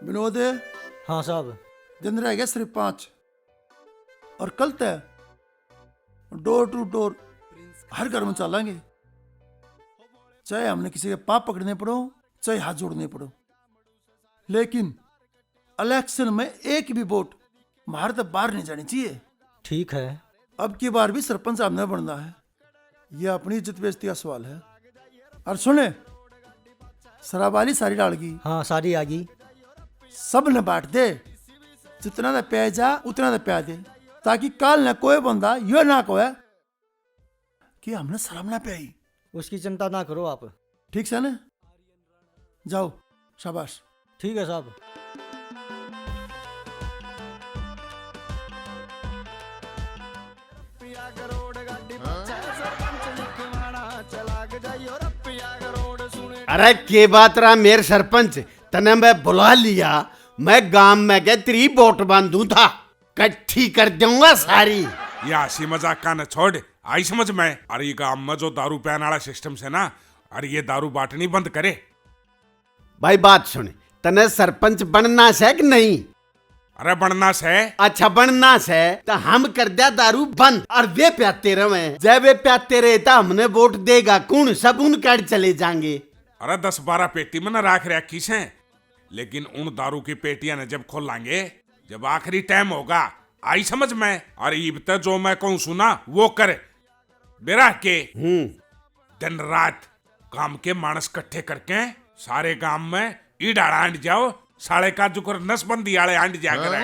विनोद, हाँ साहब। दिन रह गया सिर्फ 5 और कल तय डोर टू डोर हर घर में चलेंगे, चाहे हमने किसी के पाप पकड़ने पड़ो चाहे हाथ जोड़ने पड़ो, लेकिन इलेक्शन में एक भी वोट भारत बाहर नहीं जानी चाहिए। ठीक है। अब की बार भी सरपंच हमने बनना है, यह अपनी इज्जत बेइज्जती का सवाल है। और सुने, शराब वाली सारी डालगी, हाँ सारी आ गई। सब ने बांट दे, जितना ने प्या जा उतना ने प्या दे, ताकि कल न कोई बंदा यह ना कहे कि हमने शराब ना प्याई। उसकी चिंता ना करो आप। ठीक है ना, जाओ, शाबाश। ठीक है साहब। अरे के बात रहा मेरे सरपंच, तने मैं बुला लिया, मैं गांव में गए तेरी वोट बांधू था, कट्ठी कर दूंगा सारी। ये हंसी मजाक का न छोड़, आई समझ में। अरे ये गांव में जो दारू पीने वाला सिस्टम से ना, अरे ये दारू बांटनी बंद करे। भाई बात सुने, तने सरपंच बनना से कि नहीं? अरे बनना से। अच्छा बनना से तो हम कर दिया दारू बंद और वे प्याते रहे। जब वे प्याते रहे तो हमने वोट देगा कौन? सब उन कर चले जाएंगे। अरे 10-12 पेटी में न राख रखी से, लेकिन उन दारू की पेटियां ने जब खोलेंगे, जब आखिरी टाइम होगा, आई समझ में। और ईब तक जो मैं कहूँ सुना वो करे बेरा के। दिन रात काम के मानस इकट्ठे करके सारे गांव में ईडाड़ा आंट जाओ, साले का जुकर नसबंदी आले आंट जा करे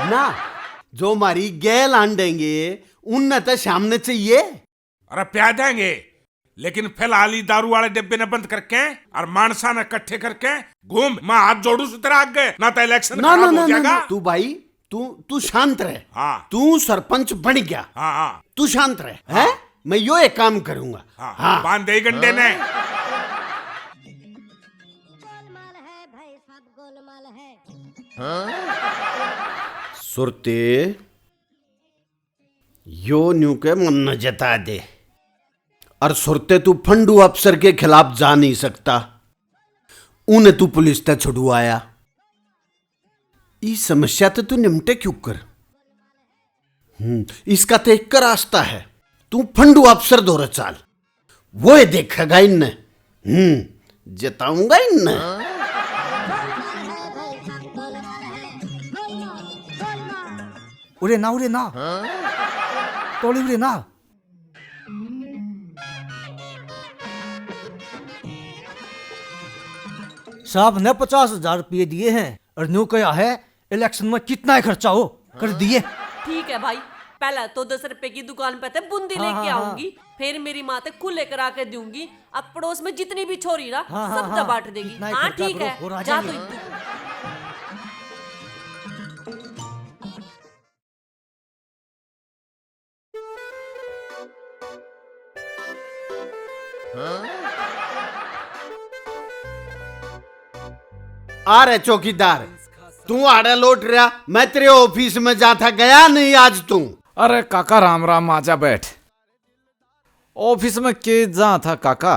ना। जो हमारी गैल आंडेंगे उनने तो सामने चाहिए। अरे प्या देंगे, लेकिन फिलहाल ही दारू वाले डिब्बे ने बंद करके और मानसा ने इकट्ठे करके घूम, मैं हाथ जोड़ू सुतरा आगे ना तो इलेक्शन ना, खराब ना, हो ना, जाएगा। ना, तू भाई तू शांत रहे। हाँ। तू सरपंच बन गया। हाँ। तू शांत रहे। हाँ। है मैं यो एक काम करूंगा। हाँ। बांध दे गंडे ने। सुरते यो न्यू के मन न जता दे, और सुरते तू फंडू अफसर के खिलाफ जा नहीं सकता, उन्हें तू पुलिस तक छुड़वाया। इस समस्या तो तू निमटे क्यों कर? इसका तो एक का रास्ता है, तू फंडू अफसर दौरे चाल, वो देखेगा इन्ने। जताऊंगा इन्ने। उरे ना टोली उरे ना। साहब ने 50,000 रुपये दिए हैं और न्यू कहा है इलेक्शन में कितना खर्चा हो कर दिए। ठीक है भाई, पहले तो 10 रुपए की दुकान पे बूंदी लेके आऊंगी, फिर मेरी माँ ते खुले करा के दूंगी, अब पड़ोस में जितनी भी छोरी ना सब बांट देगी। हाँ ठीक है, जा तू। आ रहे चौकीदार, तू आड़े लौट रहा, मैं तेरे ऑफिस में जाता गया नहीं आज तू। अरे काका राम राम, आजा बैठ। ऑफिस में के जा था काका?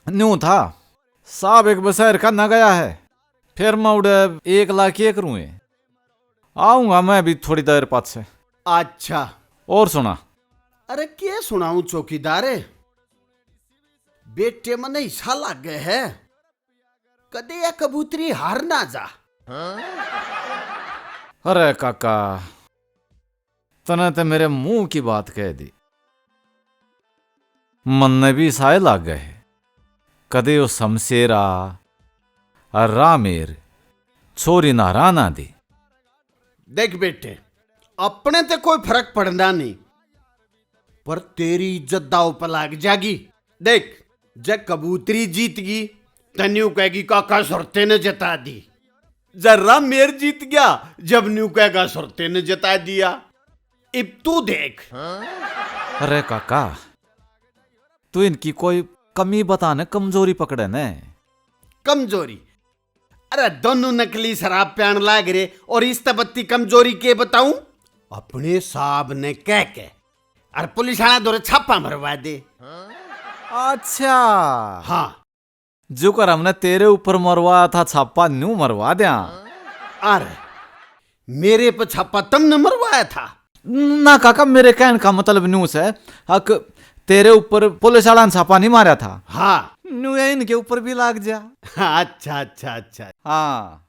न्यू था साहब, एक बसैर का न गया है, फिर मैं उड़े 1 लाख ये करूँ, आऊंगा मैं भी थोड़ी देर बाद से। अच्छा और सुना? अरे क्या सुनाऊं चौकीदार, बेटे मन ऐसा लग गए है कदे या कबूतरी हार ना जा। अरे काका तने तो मेरे मुंह की बात कह दी, मन ने भी साए लाग गए, कदे वो शमशेरा और रामेर छोरी नारा ना दी। देख बेटे, अपने तो कोई फर्क पड़ना नहीं, पर तेरी इज्जत दाव पर लाग जागी। देख, जब कबूतरी जीत गई तन्यू कहेगी काका सुरते ने जता दी, जर्रा मेर जीत गया जब न्यू कहेगा सुरते ने जता दिया। अब तू देख। अरे काका तू इनकी कोई कमी बताने कमजोरी पकड़े ने। कमजोरी? अरे दोनों नकली शराब पियान लाग रहे और इस तबत्ती कमजोरी के बताऊं? अपने साहब ने कह के और पुलिस वाला दौरे छापा मरवा दे। अच्छा हाँ, जो कर हमने तेरे ऊपर मरवाया था छापा न्यू मरवा दिया। अरे मेरे पे छापा तुमने मरवाया था? ना काका, मेरे कहने का मतलब न्यूज है हक तेरे ऊपर पुलिस वाला ने छापा नहीं मारा था। हाँ। न्यू इनके ऊपर भी लाग जा। अच्छा अच्छा अच्छा। हाँ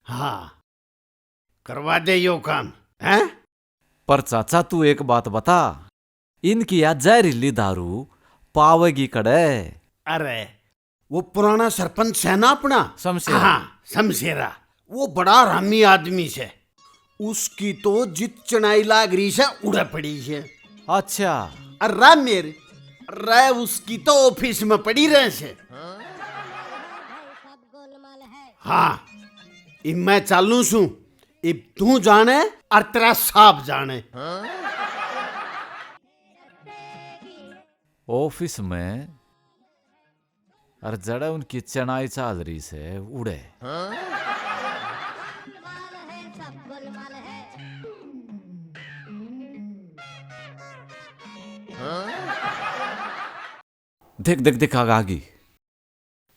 हाँ, करवा दे यो काम है। पर चाचा तू एक बात बता, इनकी या जहरीली दारू पावेगी कड़े? अरे वो पुराना सरपंच है ना अपना, शमशेरा। हाँ शमशेरा, वो बड़ा हरामी आदमी से। उसकी तो जित चनाई लाग रही है उड़ा पड़ी है। अच्छा। अरे मेरे रे उसकी तो ऑफिस में पड़ी रहे से। हाँ, इब मैं चालू सू, इब तू जाने और तेरा साहब जाने। ऑफिस में और जड़ा उनकी चनाई चाल रही से उड़े। देख देख देख आगे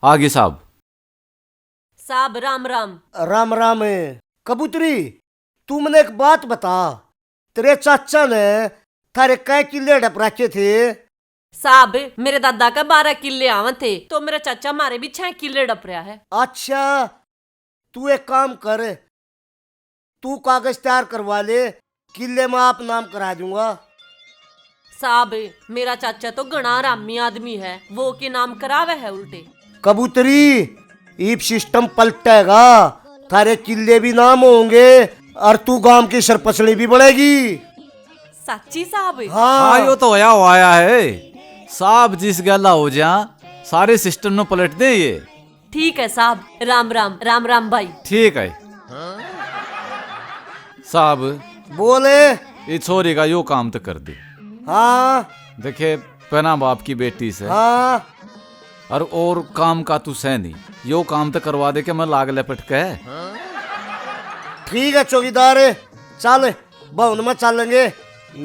आगे साहब। साहब राम राम। राम राम है। कबूतरी, तू मैंने एक बात बता, तेरे चाचा ने थारे कै किले डप रखे थे? साहब मेरे दादा का 12 किले आवन थे, तो मेरा चाचा मारे भी 6 किले डप रहा है। अच्छा, तू एक काम कर, तू कागज तैयार करवा ले, किले में आप नाम करा दूंगा। साहब मेरा चाचा तो घना रामी आदमी है, वो के नाम करावे है उल्टे। कबूतरी, ईप सिस्टम पलटेगा, थारे किले भी नाम होंगे और तू गांव की सरपंचनी भी बढ़ेगी। सच्ची साहब? हाँ, यो तो आया है साहब, जिस गला हो जा सारे सिस्टम में पलट दे ये। ठीक है साहब, राम राम। राम राम भाई। ठीक है साहब। बोले। ये छोरी का यो काम तो कर दे। हाँ देखे पहना बाप की बेटी से। हाँ, और काम का तू सह नहीं, यो काम तो करवा दे के मैं लाग लपट के। ठीक है चौकीदार, चल भवन में चलेंगे,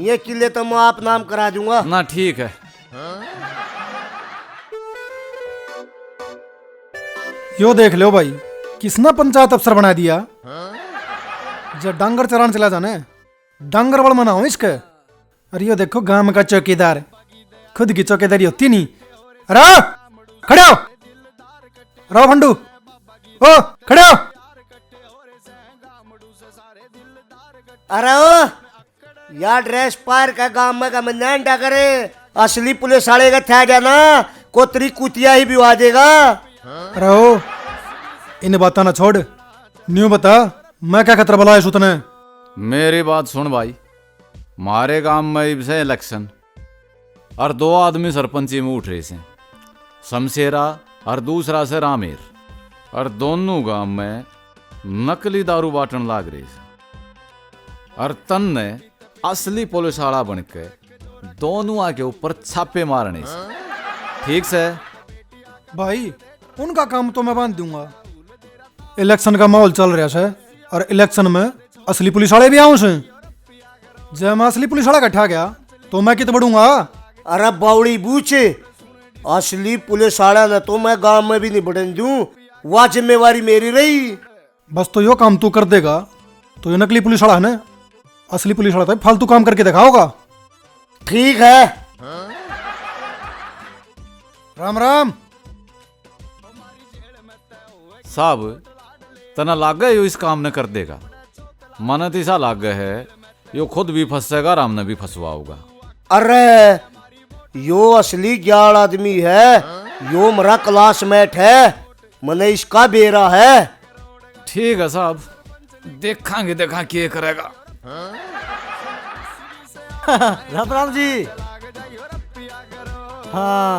ये किले तो मैं आप नाम करा दूंगा। ना ठीक है। यो देख लो भाई, किसने पंचायत अफसर बना दिया। जब डांगर चरान चला जाने, डांगर बड़ मनाओ इसके। अरे यो देखो गांव का चौकीदार, खुद की चौकीदारी होती नहीं। अरे खड़े हो, राव भंडू, ओ खड़े हो। अरे ओ यार, ड्रेस पार का गांव में का मंडा करे, असली पुलिस वाले का था जाना, कोतरी कुतिया ही भी आ जाएगा। अरे ओ, इन बातों ना छोड़, न्यू बता मैं क्या खतरा बुलाया सुतने। मेरी बात सुन भाई, मारे गांव में इब से इलेक्शन और 2 आदमी सरपंची में उठ रहे से, शमशेरा और दूसरा से रामेर, और दोनों गांव में नकली दारू बांटन लाग रही से। और तन ने असली पुलिस वाला बन के दोनों के ऊपर छापे मारने से। ठीक से भाई उनका काम तो मैं बांध दूंगा। इलेक्शन का माहौल चल रहा है और इलेक्शन में असली पुलिस वाले भी आऊं से। जब मैं असली पुलिस वाला इकट्ठा गया तो मैं कित बढ़ूंगा। अरे बावड़ी बूझ, असली पुलिस वाला ने तो मैं गांव में भी नहीं बढ़न दूं, वह जिम्मेवारी मेरी रही। बस तो यो काम तू कर देगा तो ये नकली पुलिस वाला है ना, असली पुलिस वाला तो फालतू काम करके दिखाओगा। ठीक है। राम राम। साहब तना लाग गए यो इस काम ने कर देगा, मन तो ऐसा लाग गए है यो खुद भी फंसेगा, राम ने भी फंसवाओगा। अरे यो असली ग्याल आदमी है, यो मेरा क्लासमेट है, मने इसका बेरा है। ठीक है साहब, देखांगे देखा क्या करेगा। राम राम जी। हाँ,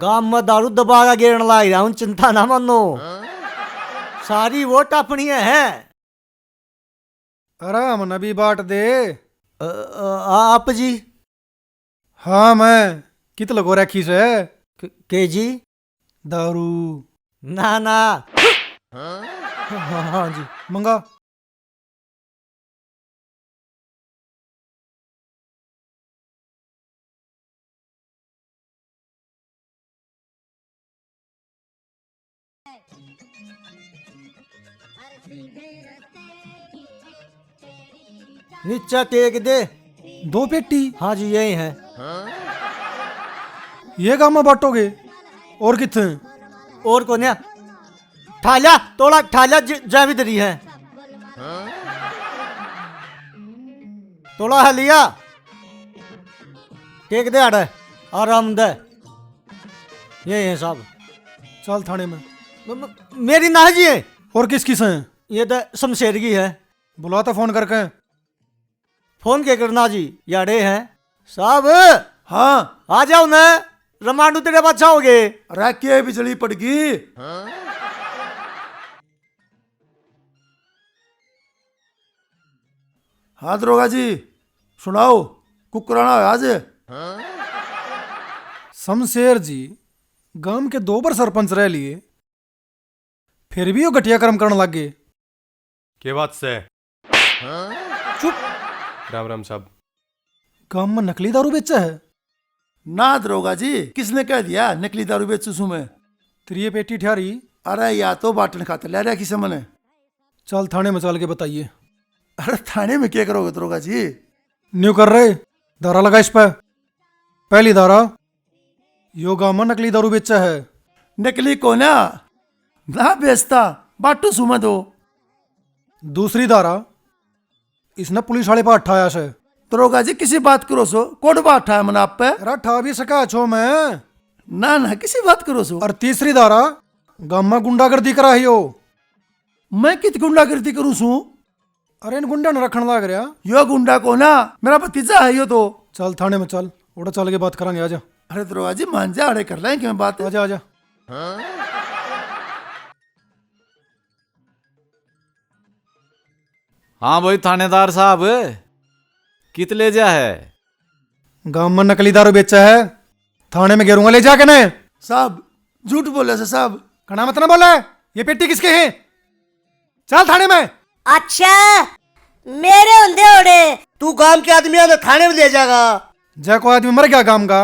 गांव में दारू दबा का गिरने लग रहा हूँ, चिंता ना मानो, सारी वोट अपनी है। आराम नबी बाट दे। आप जी? हाँ मैं कित लगो रखी से के जी? दारू ना ना। हाँ जी मंगा। नीचे टेक दे। 2 पेटी हाँ जी यही है। ये गांव में बांटोगे और कितने? और कौन है? ठाला तोड़ा ठाला जाविदरी है। तोड़ा है लिया टेक दे आड़े आराम दे। ये है साहब। चल थाने में। मेरी ना जी है। और किस किस हैं? ये तो शमशेर की है। बुलाता फोन करके। फोन के करना जी याडे हैं साहब। हाँ आ जाओ ना रमांडू तेरे बच्चा हो गए। राखी बिजली पड़गी। हाँ दरोगा जी सुनाओ कुकराना है आज। शमशेर जी गांव के 2 बार सरपंच रह लिए, फिर भी वो घटिया कर्म करने लग गए। के बात से? चुप। राम राम साहब। गांव में नकली दारू बेचा है? ना दरोगा जी किसने कह दिया नकली दारू बेचू सू मैं। तेरी ये पेटी ठहरी। अरे या तो बाटन खाते ले रहा किसे मने। चल थाने में चल के बताइए। अरे थाने में क्या करोगे दरोगा जी? न्यू कर रहे दारा लगा इस पे। पहली दारा यो गांव में नकली दारू बेचा है। नकली को ना बेचता बाटू सुमा दो। दूसरी दारा इसने पुलिस वाले पर अठाया से। दरोगा जी किसी बात करो सो कोड बात उठाया मन आप पे। अरे ठा भी सका छो मैं। ना किसी बात करो सो। और तीसरी दारा गांव में गुंडागर्दी करा ही हो। मैं कित गुंडागर्दी करूं सू? अरे इन गुंडा ने रखने लग रहा। यो गुंडा को ना मेरा भतीजा है यो तो। चल थाने में चल उड़ा चल के बात करेंगे। आजा अरे दरोगा जी मान जा अरे कर लेंगे मैं बात। आजा आजा। हाँ भाई थानेदार साहब कित ले जा है? गांव में नकली दारू बेचा है, थाने में गेरूंगा ले जाके ने। साहब झूठ बोले से साहब। कना मत ना बोला। ये पेटी किसके हैं? चल थाने में। अच्छा मेरे होंदे ओड़े तू गांव के आदमी ने थाने में ले जाएगा। जय कोई आदमी मर गया गांव का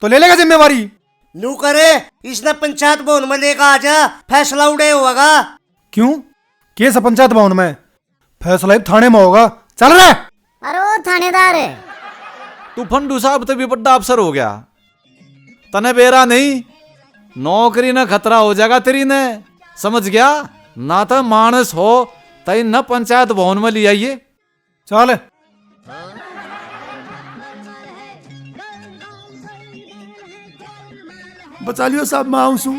तो ले लेगा जिम्मेवारी। नू करे इसने पंचायत भवन में लेकर आजा फैसला उड़े होगा। क्यों केस है पंचायत भवन में, फैसला ही थाने में होगा। चल रहे। अरे वो थानेदार है। तू फंडू साहब तो भी बड़ा अफसर हो गया, तने बेरा नहीं नौकरी न खतरा हो जाएगा तेरी ने, समझ गया ना? तो मानस हो तई न पंचायत भवन में ले आइए। चल बचा लियो साहब मैं आऊं सू।